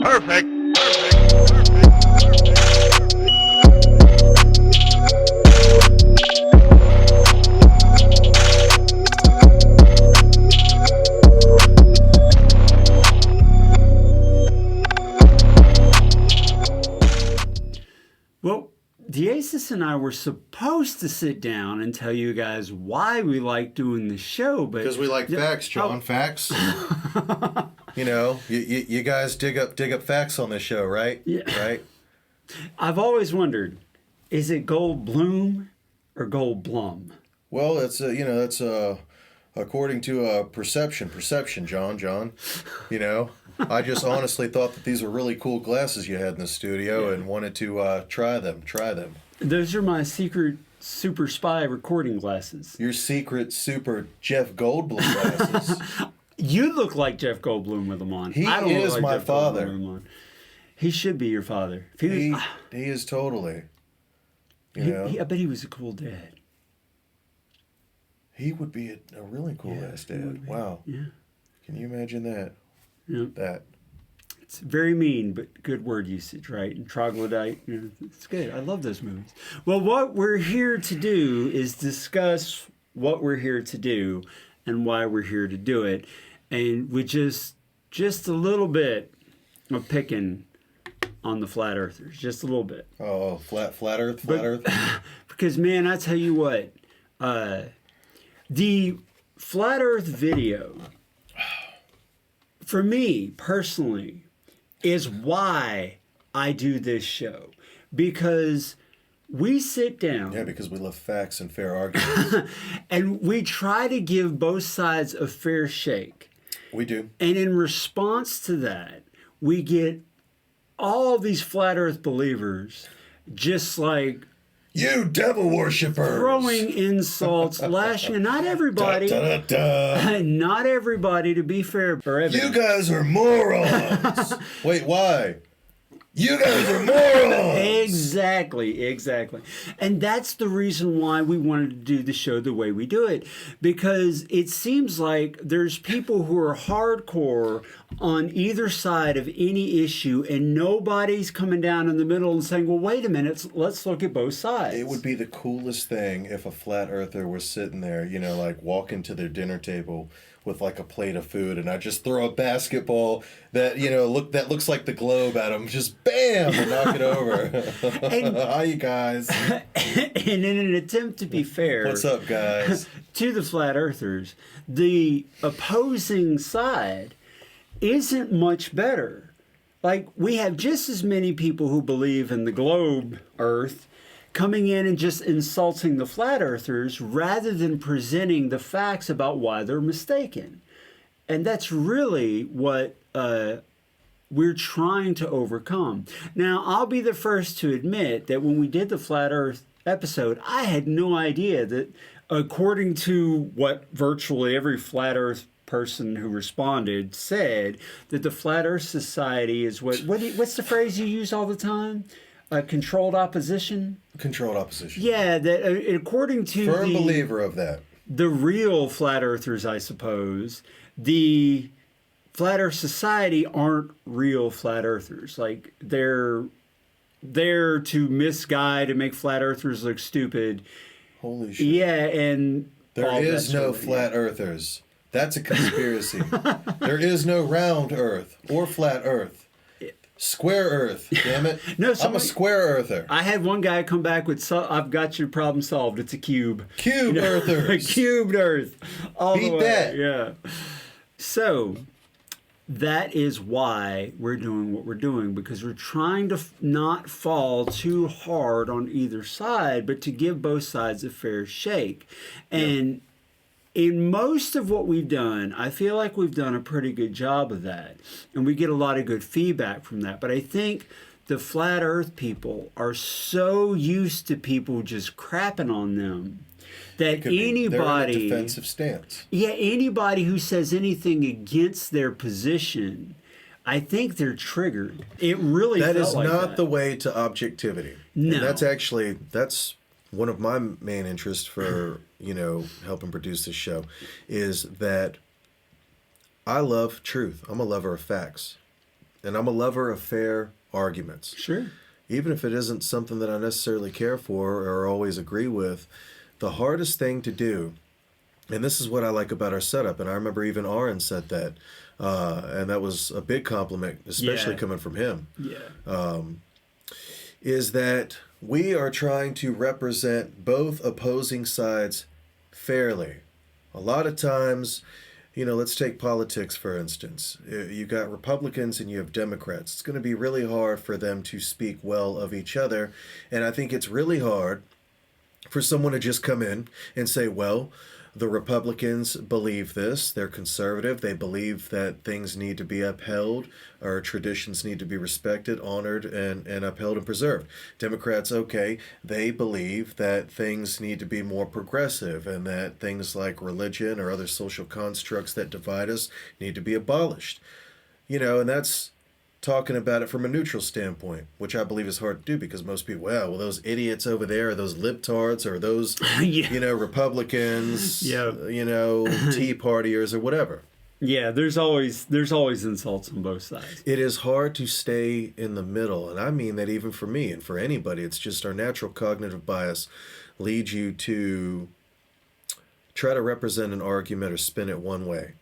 Perfect. Well, Diasiss and I were supposed to sit down and tell you guys why we like doing the show, but because we like facts, John. Facts. You know, you guys dig up facts on this show, right? Yeah. Right. I've always wondered, is it Goldblum or Goldblum? Well, it's that's according to perception, John. You know, I just honestly thought that these were really cool glasses you had in the studio and wanted to try them. Those are my secret super spy recording glasses. Your secret super Jeff Goldblum glasses. You look like Jeff Goldblum with them on. He I don't is look like my Jeff father. Goldblum with them on. He should be your father. If He was, is totally. You know, I bet he was a cool dad. he would be a really cool ass dad. Wow. Yeah. Can you imagine that? Yeah. That. It's very mean, but good word usage, right? And troglodyte, it's good. I love those movies. Well, what we're here to do is discuss what we're here to do and why we're here to do it. And with just a little bit of picking on the flat earthers, just a little bit. Oh, flat Earth. Because, man, I tell you what, the flat earth video, for me personally, is why I do this show. Because we sit down. Yeah, because we love facts and fair arguments. And we try to give both sides a fair shake. We do. And in response to that, we get all these flat earth believers just like You devil worshippers! throwing insults, lashing. Not everybody. Da, da, da, da. Not everybody, to be fair. You guys are morons! Wait, why? You guys are morons! Exactly. And that's the reason why we wanted to do the show the way we do it. Because it seems like there's people who are hardcore on either side of any issue, and nobody's coming down in the middle and saying, well, wait a minute, let's look at both sides. It would be the coolest thing if a flat earther was sitting there, like walking to their dinner table with like a plate of food, and I just throw a basketball that looks like the globe at them, just bam, and knock it over. Hi, you guys. And in an attempt to be fair, What's up, guys? To the flat earthers, the opposing side isn't much better. Like, we have just as many people who believe in the globe Earth coming in and just insulting the flat earthers rather than presenting the facts about why they're mistaken. And that's really what we're trying to overcome. Now, I'll be the first to admit that when we did the Flat Earth episode, I had no idea that, according to what virtually every Flat Earth person who responded said, that the Flat Earth Society is what's the phrase you use all the time? Controlled opposition? Controlled opposition. Yeah, that according to Firm believer of that. The real flat earthers, I suppose, the Flat Earth Society aren't real flat earthers. Like, they're there to misguide and make flat earthers look stupid. Holy shit. Yeah, and there is no flat earthers. That's a conspiracy. There is no round earth or flat earth. Square Earth, damn it. No, I'm a square earther. I had one guy come back with, I've got your problem solved. It's a cube. Cube earthers. Cubed Earth. All Beat the way. that. Yeah. So, that is why we're doing what we're doing, because we're trying to not fall too hard on either side, but to give both sides a fair shake. And in most of what we've done, I feel like we've done a pretty good job of that. And we get a lot of good feedback from that. But I think the flat earth people are so used to people just crapping on them that anybody... They're in a defensive stance. Yeah, anybody who says anything against their position, I think they're triggered. It really That felt is like not that. the way to objectivity. No. And that's one of my main interests for, helping produce this show, is that I love truth. I'm a lover of facts. and I'm a lover of fair arguments. Sure. Even if it isn't something that I necessarily care for or always agree with, the hardest thing to do, and this is what I like about our setup, and I remember even Aaron said that, and that was a big compliment, especially coming from him, is that we are trying to represent both opposing sides fairly. A lot of times, let's take politics, for instance. You got Republicans and you have Democrats. It's going to be really hard for them to speak well of each other. And I think it's really hard for someone to just come in and say, well, the Republicans believe this. They're conservative. They believe that things need to be upheld, or traditions need to be respected, honored, and upheld and preserved. Democrats, okay, they believe that things need to be more progressive and that things like religion or other social constructs that divide us need to be abolished. And that's talking about it from a neutral standpoint, which I believe is hard to do because most people, well, those idiots over there, or those libtards, or those, Republicans, Tea Partiers, or whatever. Yeah, there's always insults on both sides. It is hard to stay in the middle, and I mean that even for me and for anybody. It's just our natural cognitive bias leads you to try to represent an argument or spin it one way.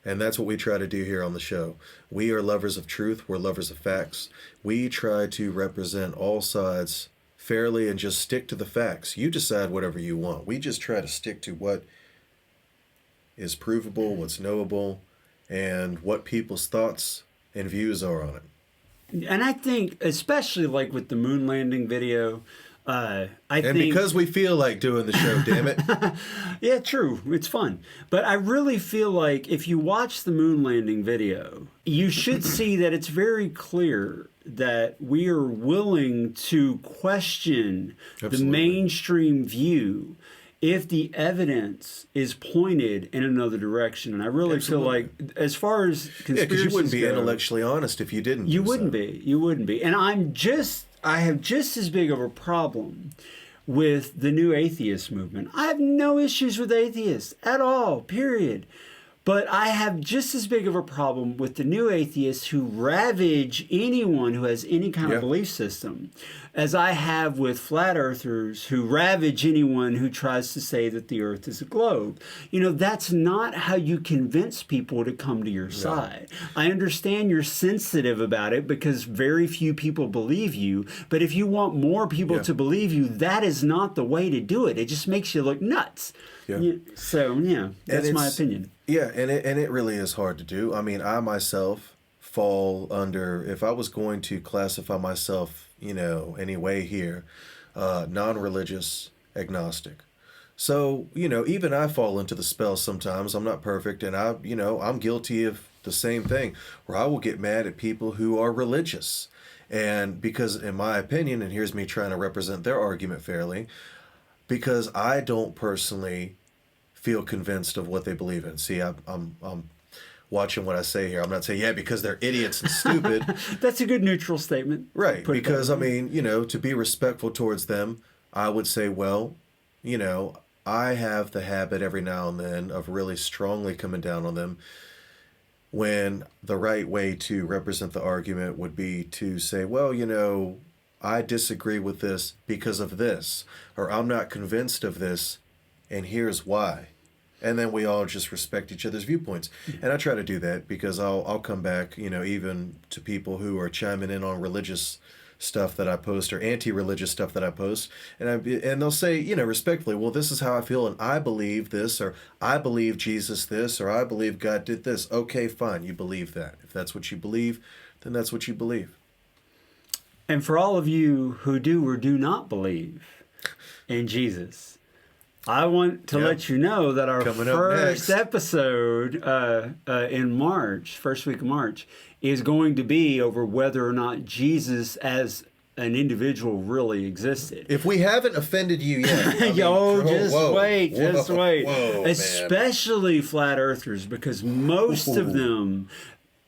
And that's what we try to do here on the show. We are lovers of truth. We're lovers of facts. We try to represent all sides fairly and just stick to the facts. You decide whatever you want. We just try to stick to what is provable, what's knowable, and what people's thoughts and views are on it. And I think, especially like with the moon landing video, I think because we feel like doing the show, damn it. Yeah, true. It's fun. But I really feel like if you watch the moon landing video, you should see that it's very clear that we are willing to question the mainstream view if the evidence is pointed in another direction. And I really feel like, as far as conspiracies because you wouldn't be go, intellectually honest if you didn't. You wouldn't be. And I have just as big of a problem with the new atheist movement. I have no issues with atheists at all, period. But I have just as big of a problem with the new atheists who ravage anyone who has any kind of belief system as I have with flat earthers who ravage anyone who tries to say that the earth is a globe. That's not how you convince people to come to your side. I understand you're sensitive about it because very few people believe you, but if you want more people to believe you, that is not the way to do it. It just makes you look nuts. So, that's my opinion. Yeah, and it really is hard to do. I mean, I myself fall under, if I was going to classify myself, any way here, non-religious, agnostic. So, even I fall into the spell sometimes. I'm not perfect, and I'm guilty of the same thing, where I will get mad at people who are religious. And because, in my opinion, and here's me trying to represent their argument fairly, because I don't personally feel convinced of what they believe in. See, I'm watching what I say here. I'm not saying, because they're idiots and stupid. That's a good neutral statement. Right, because, to be respectful towards them, I would say, well, I have the habit every now and then of really strongly coming down on them, when the right way to represent the argument would be to say, well, I disagree with this because of this, or I'm not convinced of this, and here's why. And then we all just respect each other's viewpoints. And I try to do that because I'll come back, even to people who are chiming in on religious stuff that I post or anti-religious stuff that I post. And they'll say, respectfully, well, this is how I feel, and I believe this, or I believe Jesus this, or I believe God did this. Okay, fine, you believe that. If that's what you believe, then that's what you believe. And for all of you who do or do not believe in Jesus, I want to let you know that our first episode in March, first week of March, is going to be over whether or not Jesus as an individual really existed. If we haven't offended you yet. Wait. Whoa, especially flat earthers, because most of them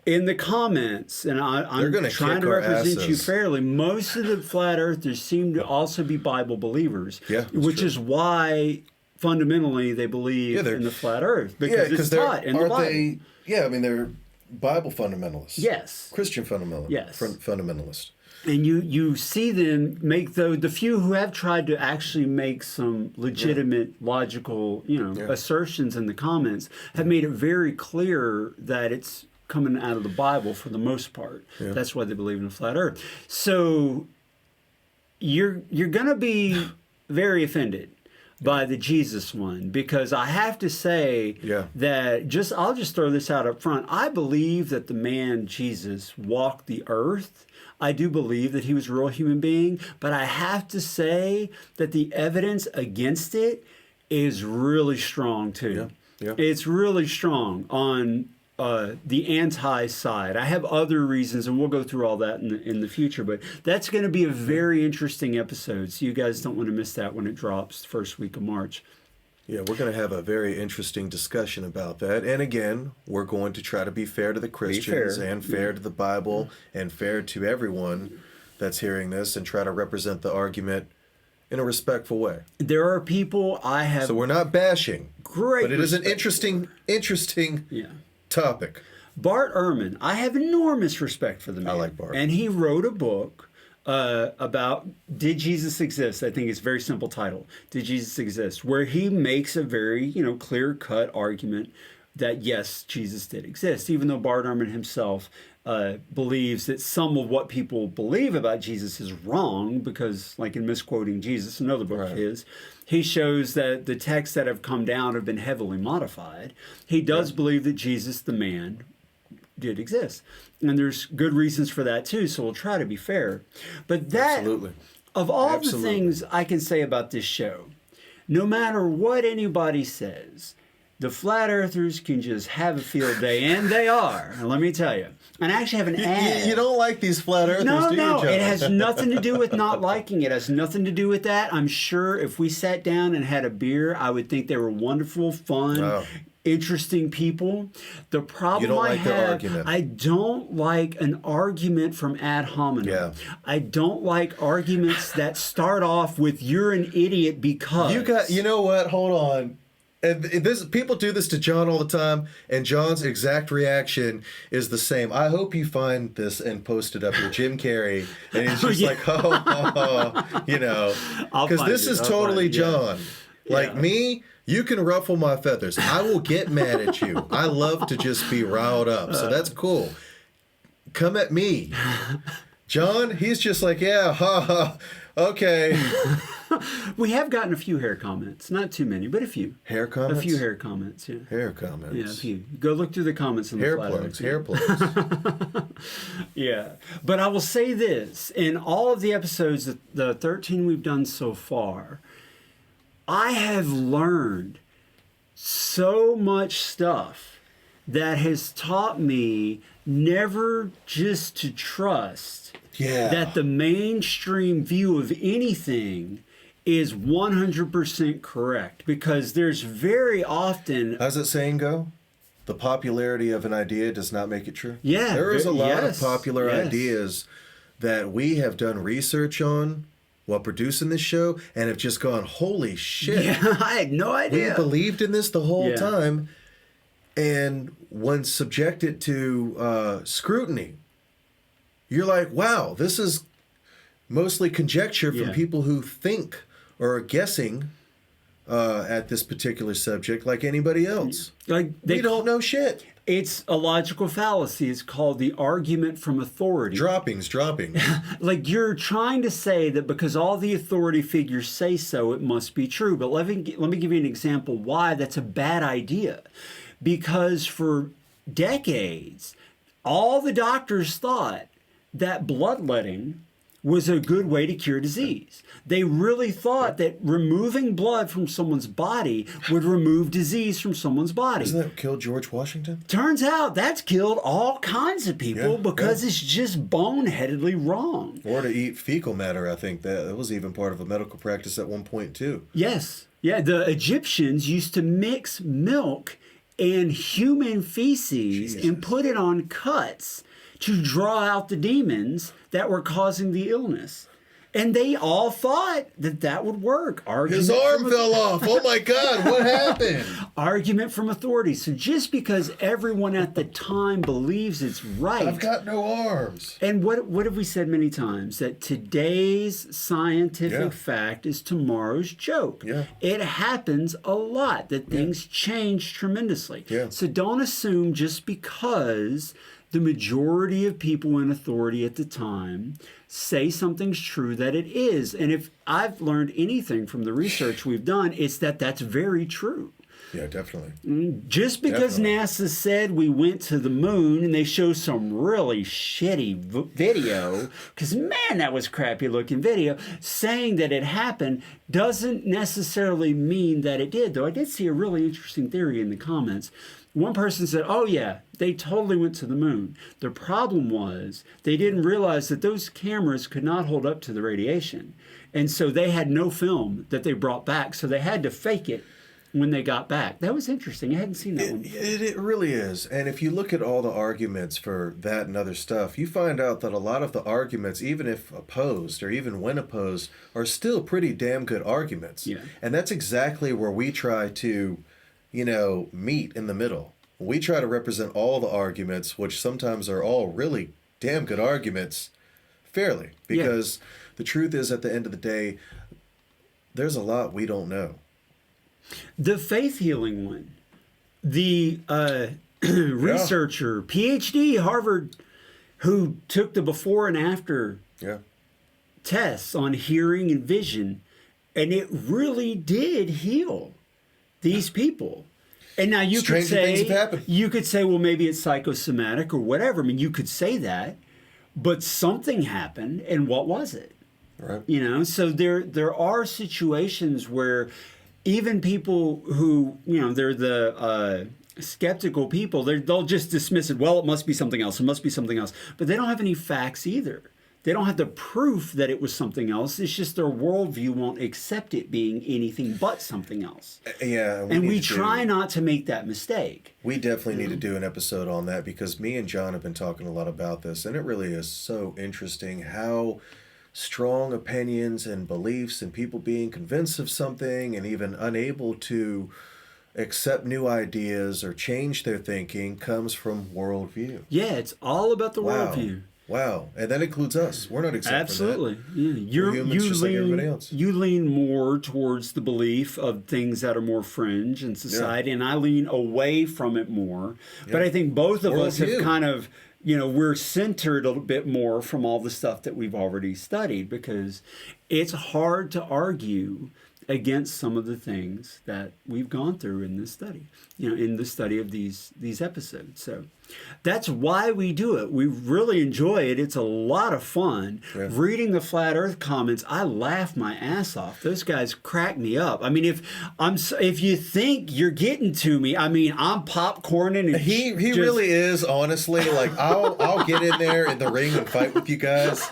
in the comments, and I'm trying to represent you fairly, most of the flat earthers seem to also be Bible believers, which is why fundamentally they believe in the flat earth, because it's taught in the Bible. Bible fundamentalists. Yes. Christian fundamentalist. Yes. Fundamentalist. And you see them make the few who have tried to actually make some legitimate logical assertions in the comments have made it very clear that it's coming out of the Bible for the most part. Yeah. That's why they believe in a flat Earth. So you're gonna be very offended by the Jesus one, because I have to say that I'll just throw this out up front. I believe that the man Jesus walked the earth. I do believe that he was a real human being, but I have to say that the evidence against it is really strong too. Yeah. Yeah. It's really strong on the anti side. I have other reasons, and we'll go through all that in the future, but that's going to be a very interesting episode, so you guys don't want to miss that when it drops the first week of March. Yeah, we're going to have a very interesting discussion about that. And again, we're going to try to be fair to the Christians and fair to the Bible and fair to everyone that's hearing this, and try to represent the argument in a respectful way. There are people I have... So we're not bashing. Great. But it is an interesting topic. Bart Ehrman, I have enormous respect for the man. I like Bart. And he wrote a book about Did Jesus Exist? I think it's a very simple title. Did Jesus Exist? Where he makes a very, clear-cut argument that, yes, Jesus did exist, even though Bart Ehrman himself believes that some of what people believe about Jesus is wrong, because, like in Misquoting Jesus, another book of his, he shows that the texts that have come down have been heavily modified. He does believe that Jesus, the man, did exist. And there's good reasons for that too, so we'll try to be fair. But that, of all the things I can say about this show, no matter what anybody says, the flat earthers can just have a field day, and they are. And let me tell you. And I actually have an ad. You don't like these flat earthers, do you, John? It has nothing to do with not liking it. It has nothing to do with that. I'm sure if we sat down and had a beer, I would think they were wonderful, fun, interesting people. The problem I don't like an argument from ad hominem. Yeah. I don't like arguments that start off with "you're an idiot because." You know what? Hold on. And people do this to John all the time, and John's exact reaction is the same. I hope you find this and post it up with Jim Carrey, and he's just like, because this is totally John. Like me, you can ruffle my feathers. I will get mad at you. I love to just be riled up, so that's cool. Come at me. John, he's just like, okay. We have gotten a few hair comments. Not too many, but a few. Hair comments? A few hair comments, yeah. Hair comments. Yeah, a few. Go look through the comments in the hair plugs. Hair plugs. Yeah. But I will say this. In all of the episodes, the 13 we've done so far, I have learned so much stuff that has taught me never just to trust that the mainstream view of anything is 100% correct, because there's very often... How's that saying go? The popularity of an idea does not make it true? Yeah. There is a lot of popular ideas that we have done research on while producing this show and have just gone, holy shit. Yeah, I had no idea. We believed in this the whole time, and when subjected to scrutiny, you're like, wow, this is mostly conjecture from people who think or are guessing at this particular subject like anybody else. Like they don't know shit. It's a logical fallacy. It's called the argument from authority. Droppings. Like you're trying to say that because all the authority figures say so, it must be true. But let me give you an example why that's a bad idea. Because for decades, all the doctors thought that bloodletting was a good way to cure disease. They really thought that removing blood from someone's body would remove disease from someone's body. Doesn't that what killed George Washington? Turns out that's killed all kinds of people because it's just boneheadedly wrong. Or to eat fecal matter, I think. That was even part of a medical practice at one point, too. Yes. Yeah, the Egyptians used to mix milk and human feces and put it on cuts to draw out the demons that were causing the illness. And they all thought that that would work. His arm fell off. Oh my God, what happened? Argument from authority. So just because everyone at the time believes it's right. I've got no arms. And what have we said many times? That today's scientific fact is tomorrow's joke. Yeah. It happens a lot that things change tremendously. Yeah. So don't assume just because the majority of people in authority at the time say something's true that it is. And if I've learned anything from the research we've done, it's that that's very true. Yeah, definitely. Just because NASA said we went to the moon and they show some really shitty video, because man, that was crappy looking video, saying that it happened doesn't necessarily mean that it did. Though I did see a really interesting theory in the comments. One person said, oh yeah, they totally went to the moon. The problem was they didn't realize that those cameras could not hold up to the radiation. And so they had no film that they brought back. So they had to fake it when they got back. That was interesting. I hadn't seen that one. It really is. And if you look at all the arguments for that and other stuff, you find out that a lot of the arguments, even if opposed or even when opposed, are still pretty damn good arguments. Yeah. And that's exactly where we try to, meet in the middle. We try to represent all the arguments, which sometimes are all really damn good arguments, fairly. Because the truth is, at the end of the day, there's a lot we don't know. The faith healing one, the researcher, PhD, Harvard, who took the before and after tests on hearing and vision, and it really did heal these people. And now you could say, well, maybe it's psychosomatic or whatever. I mean, you could say that, but something happened, and what was it? Right. So there are situations where even people who, they're the skeptical people, they'll just dismiss it. Well, it must be something else. It must be something else. But they don't have any facts either. They don't have the proof that it was something else. It's just their worldview won't accept it being anything but something else. Yeah. And we try not to make that mistake. We definitely need to do an episode on that, because me and John have been talking a lot about this, and it really is so interesting how strong opinions and beliefs and people being convinced of something and even unable to accept new ideas or change their thinking comes from worldview. Yeah, it's all about the worldview. Wow. And that includes us. We're not exempt Absolutely. from that. Yeah. We're humans just like everybody else. You lean more towards the belief of things that are more fringe in society, and I lean away from it more. But I think both of us have kind of, we're centered a little bit more from all the stuff that we've already studied, because it's hard to argue against some of the things that we've gone through in this study, in the study of these episodes. So that's why we do it. We really enjoy it. It's a lot of fun. Yeah. Reading the Flat Earth comments, I laugh my ass off. Those guys crack me up. I mean, if you think you're getting to me, I mean, I'm popcorning. And he really is, honestly. Like, I'll get in there in the ring and fight with you guys.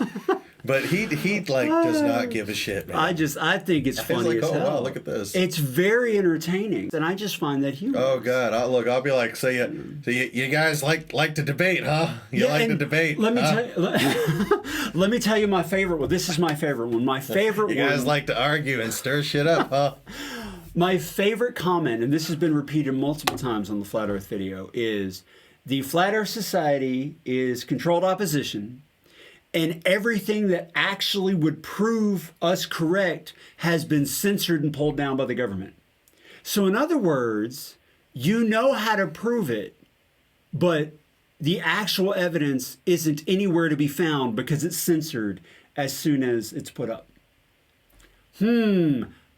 But he does not give a shit, man. I think it's funny as hell. Wow, look at this. It's very entertaining, and I just find that humorous. Oh God, I'll be like, so you guys like to debate, huh? You like to debate? Let me tell you my favorite one. This is my favorite one. My favorite one. You guys like to argue and stir shit up, huh? My favorite comment, and this has been repeated multiple times on the Flat Earth video, is the Flat Earth Society is controlled opposition. And everything that actually would prove us correct has been censored and pulled down by the government. So in other words, you know how to prove it, but the actual evidence isn't anywhere to be found because it's censored as soon as it's put up.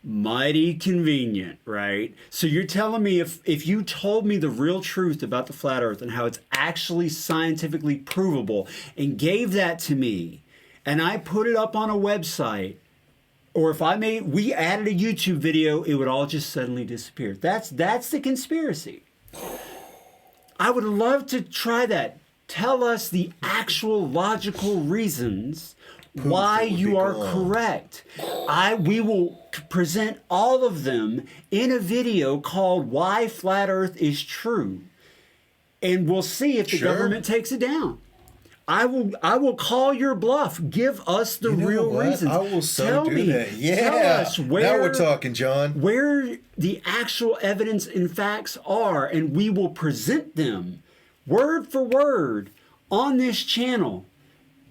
Mighty convenient, right? So you're telling me if you told me the real truth about the flat earth and how it's actually scientifically provable and gave that to me and I put it up on a website, or if we added a YouTube video, it would all just suddenly disappear. That's the conspiracy. I would love to try that. Tell us the actual logical reasons why you are correct. We will present all of them in a video called Why Flat Earth is True. And we'll see if the government takes it down. I will call your bluff. Give us the real reasons. I will tell do me, that. Yeah. Tell us where, now we're talking, John. Where the actual evidence and facts are, and we will present them word for word on this channel,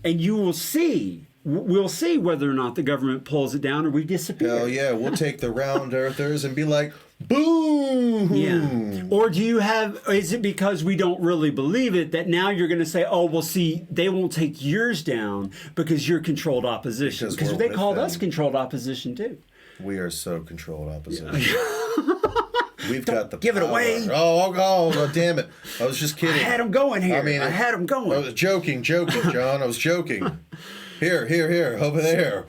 and you will see. We'll see whether or not the government pulls it down or we disappear. Hell yeah, we'll take the round earthers and be like, boom! Yeah. Or is it because we don't really believe it that now you're going to say, oh, well, see, they won't take yours down because you're controlled opposition? Because they called us controlled opposition too. We are so controlled opposition. We've got the give power. It away. Oh, damn it. I was just kidding. I had him going here. I had him going. I was joking, John. I was joking. Here, over there.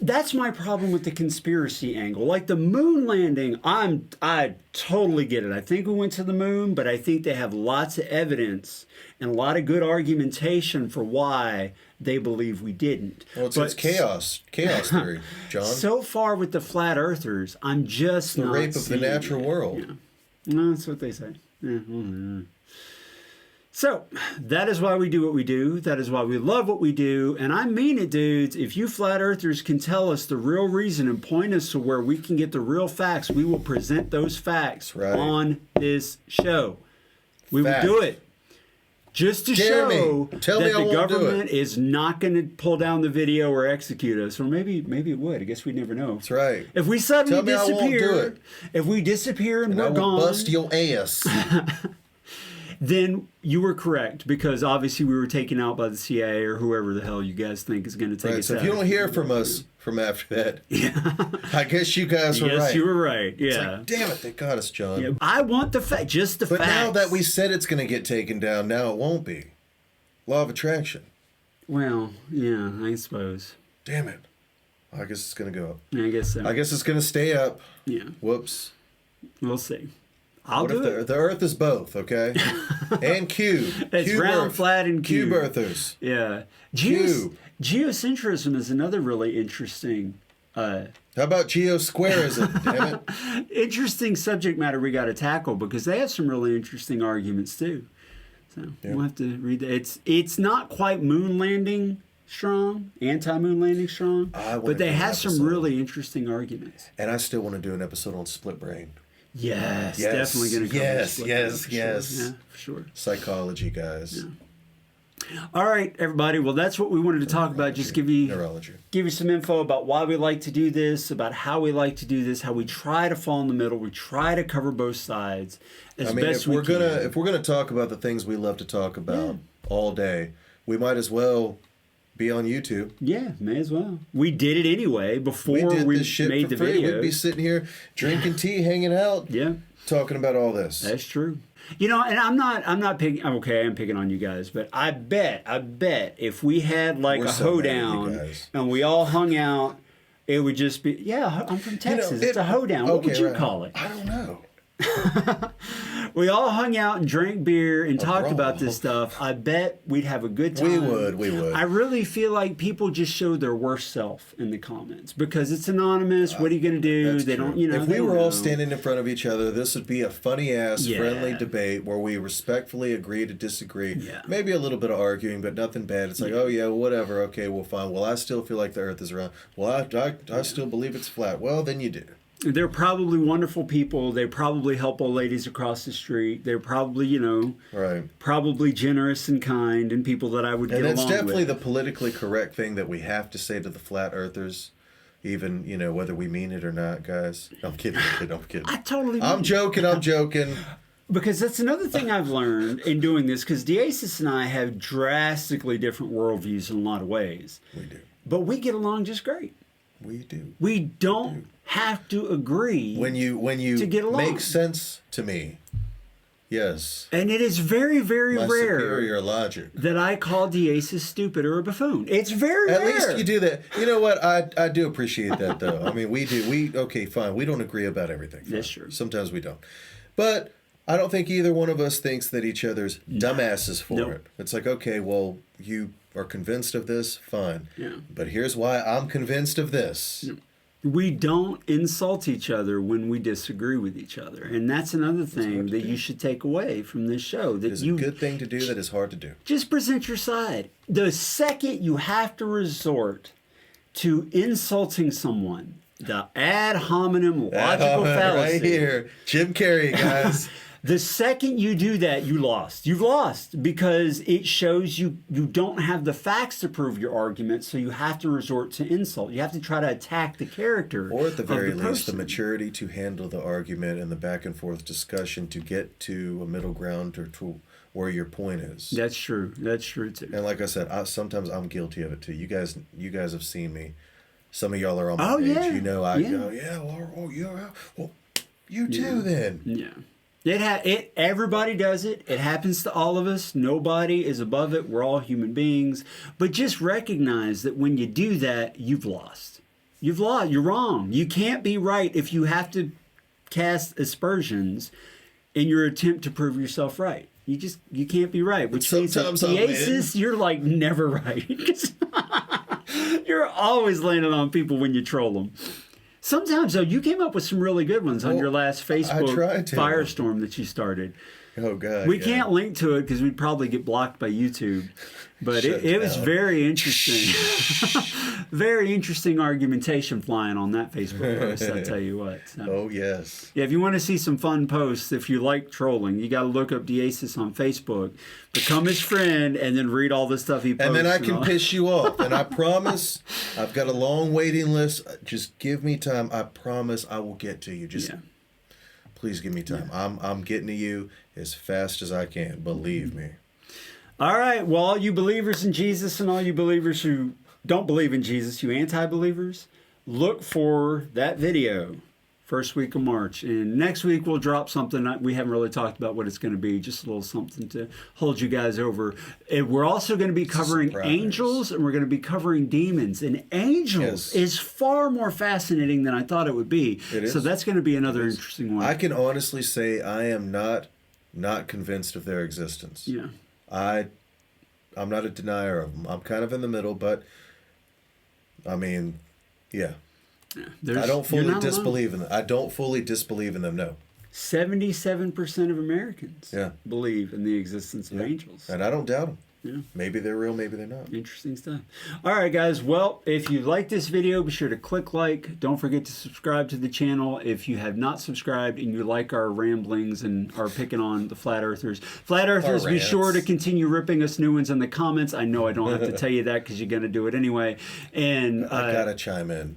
That's my problem with the conspiracy angle. Like the moon landing, I totally get it. I think we went to the moon, but I think they have lots of evidence and a lot of good argumentation for why they believe we didn't. Well, it's chaos theory, John. So far with the flat earthers, I'm just the not rape of the natural world. Yeah. No, that's what they say. Yeah. So, that is why we do what we do. That is why we love what we do. And I mean it, dudes. If you flat earthers can tell us the real reason and point us to where we can get the real facts, we will present those facts on this show. We will do it. Just to show that the government is not going to pull down the video or execute us. Or maybe it would. I guess we never know. That's right. If we suddenly disappear, if we disappear and we're gone. Bust your ass. Then you were correct, because obviously we were taken out by the CIA or whoever the hell you guys think is going to take us out. So if you don't hear from us from after that, I guess you guys were right. Yes, you were right. Yeah. It's like, damn it, they got us, John. Yeah, I want the facts. But now that we said it's going to get taken down, now it won't be. Law of attraction. Well, yeah, I suppose. Damn it. I guess it's going to go up. I guess so. I guess it's going to stay up. Yeah. Whoops. We'll see. I'll do it. The Earth is both, okay? And cube. It's cube round, Earth. flat, and cube. Cube Earthers. Yeah. Geocentrism is another really interesting. How about geosquarism? Damn it. Interesting subject matter we got to tackle, because they have some really interesting arguments too. So we'll have to read that. It's not quite moon landing strong, anti-moon landing strong, but they have some really interesting arguments. And I still want to do an episode on split brain. Yes, definitely going to cover yes. Sure. Yeah, for sure. Psychology, guys. Yeah. All right, everybody. Well, that's what we wanted to talk about. Just give you some info about why we like to do this, about how we like to do this, how we try to fall in the middle. We try to cover both sides as best we can. If we're gonna talk about the things we love to talk about all day, we might as well be on YouTube. Yeah, may as well. We did it anyway before we made the video. We'd be sitting here drinking tea, hanging out, talking about all this. That's true. You know, and I'm not picking. Okay, I'm picking on you guys, but I bet if we had like a hoedown and we all hung out, it would just be. Yeah, I'm from Texas. It's a hoedown. What would you call it? I don't know. We all hung out and drank beer and talked about this stuff. I bet we'd have a good time. We would. I really feel like people just show their worst self in the comments because it's anonymous. What are you going to do? They don't, If we were all standing in front of each other, this would be a funny ass, friendly debate where we respectfully agree to disagree. Yeah. Maybe a little bit of arguing, but nothing bad. It's like, oh yeah, whatever. Okay, well fine. Well, I still feel like the Earth is round. Well, I still believe it's flat. Well, then you do. They're probably wonderful people. They probably help old ladies across the street. They're probably, probably generous and kind and people that I would get along with. And that's definitely the politically correct thing that we have to say to the flat earthers, even, whether we mean it or not, guys. I'm kidding. I totally mean I'm joking. Because that's another thing I've learned in doing this, because Diasiss and I have drastically different worldviews in a lot of ways. We do. But we get along just great. We do. We don't have to agree when you to get along. Make sense to me. Yes. And it is very, very rare superior logic that I call Diasiss stupid or a buffoon. It's very rare. At least you do that. You know what? I do appreciate that, though. I mean, we do. Okay, fine. We don't agree about everything. That's true. Sometimes we don't. But I don't think either one of us thinks that each other's dumbasses for it. It's like, okay, well, you are convinced of this, fine. Yeah. But here's why I'm convinced of this. We don't insult each other when we disagree with each other. And that's another thing that you should take away from this show. That It's a good thing to do that is hard to do. Just present your side. The second you have to resort to insulting someone, the ad hominem logical fallacy. Right here. Jim Carrey, guys. The second you do that, you lost. You've lost because it shows you don't have the facts to prove your argument, so you have to resort to insult. You have to try to attack the character. Or at the very least, person. the maturity to handle the argument and the back and forth discussion to get to a middle ground or to where your point is. That's true. That's true too. And like I said, sometimes I'm guilty of it too. You guys have seen me. Some of y'all are on my page. Yeah. You know, I go, well, you too then. Yeah. Everybody does it. It happens to all of us. Nobody is above it. We're all human beings. But just recognize that when you do that, you've lost. You've lost. You're wrong. You can't be right if you have to cast aspersions in your attempt to prove yourself right. You can't be right. Which means that Diasiss, you're like never right. You're always landing on people when you troll them. Sometimes, though, you came up with some really good ones on your last Facebook firestorm that you started. Oh, God. We can't link to it because we'd probably get blocked by YouTube. But it was very interesting. Very interesting argumentation flying on that Facebook post, I tell you what. So, oh, yes. Yeah, if you want to see some fun posts, if you like trolling, you got to look up Diasiss on Facebook, become his friend, and then read all the stuff he posts. And then I can piss you off. And I promise, I've got a long waiting list. Just give me time. I promise I will get to you. Just please give me time. Yeah. I'm getting to you as fast as I can. Believe me. All right. Well, all you believers in Jesus and all you believers who don't believe in Jesus, you anti-believers, look for that video first week of March. And next week we'll drop something. We haven't really talked about what it's going to be. Just a little something to hold you guys over. And we're also going to be covering angels and we're going to be covering demons. And angels is far more fascinating than I thought it would be. It is. So that's going to be another interesting one. I can honestly say I am not convinced of their existence. Yeah. I'm not a denier of them. I'm kind of in the middle, but I mean, yeah. I don't fully disbelieve in them. I don't fully disbelieve in them, no. 77% of Americans believe in the existence of angels. And I don't doubt them. Yeah. Maybe they're real, maybe they're not. Interesting stuff. All right, guys. Well, if you like this video, be sure to click like. Don't forget to subscribe to the channel. If you have not subscribed and you like our ramblings and are picking on the Flat Earthers, be sure to continue ripping us new ones in the comments. I know I don't have to tell you that because you're going to do it anyway. And I got to chime in.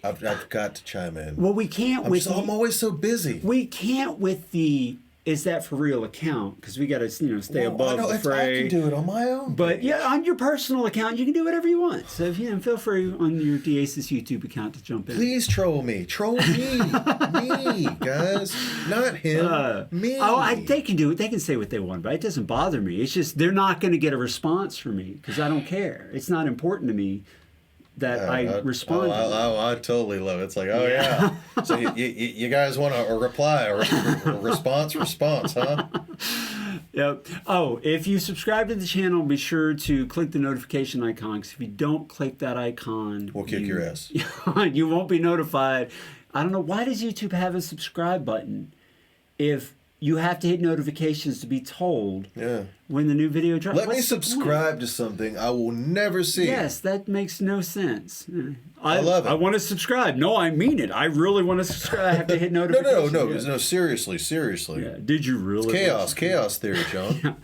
I've got to chime in. Well, we can't I'm always so busy. We can't with the is that for real account because we got to stay above the fray. I can do it on my own. But on your personal account, you can do whatever you want. So feel free on your Diasiss YouTube account to jump in. Please troll me, me, guys, not him, me. They can do it. They can say what they want, but it doesn't bother me. It's just they're not going to get a response from me because I don't care. It's not important to me that I respond. I totally love it. It's like, so you guys want a reply, a response, huh? Yep. Oh, if you subscribe to the channel, be sure to click the notification icon. Because if you don't click that icon, we'll kick your ass. You won't be notified. I don't know, why does YouTube have a subscribe button if you have to hit notifications to be told when the new video drops? Let me subscribe to something I will never see. Yes, that makes no sense. I love it. I want to subscribe. No, I mean it. I really want to subscribe. I have to hit notifications. No, seriously. Yeah. Did you really? It's chaos theory, John.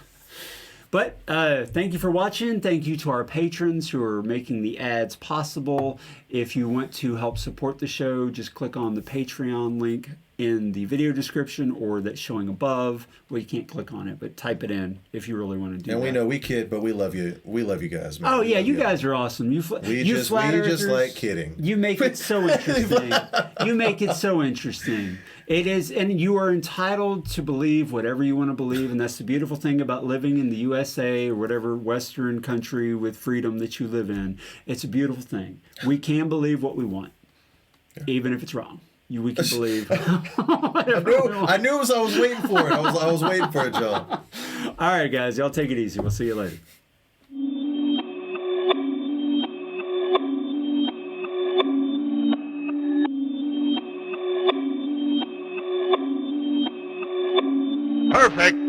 But thank you for watching. Thank you to our patrons who are making the ads possible. If you want to help support the show, just click on the Patreon link in the video description or that's showing above. Well, you can't click on it, but type it in if you really want to do that. And we know we kid, but we love you. We love you guys, man. Oh, yeah, you guys are awesome. We just like kidding. You make it so interesting. You make it so interesting. It is, and you are entitled to believe whatever you want to believe, and that's the beautiful thing about living in the USA or whatever Western country with freedom that you live in. It's a beautiful thing. We can believe what we want, even if it's wrong. We can believe. I knew as I was waiting for it. I was waiting for it, John. All right, guys. Y'all take it easy. We'll see you later. perfect.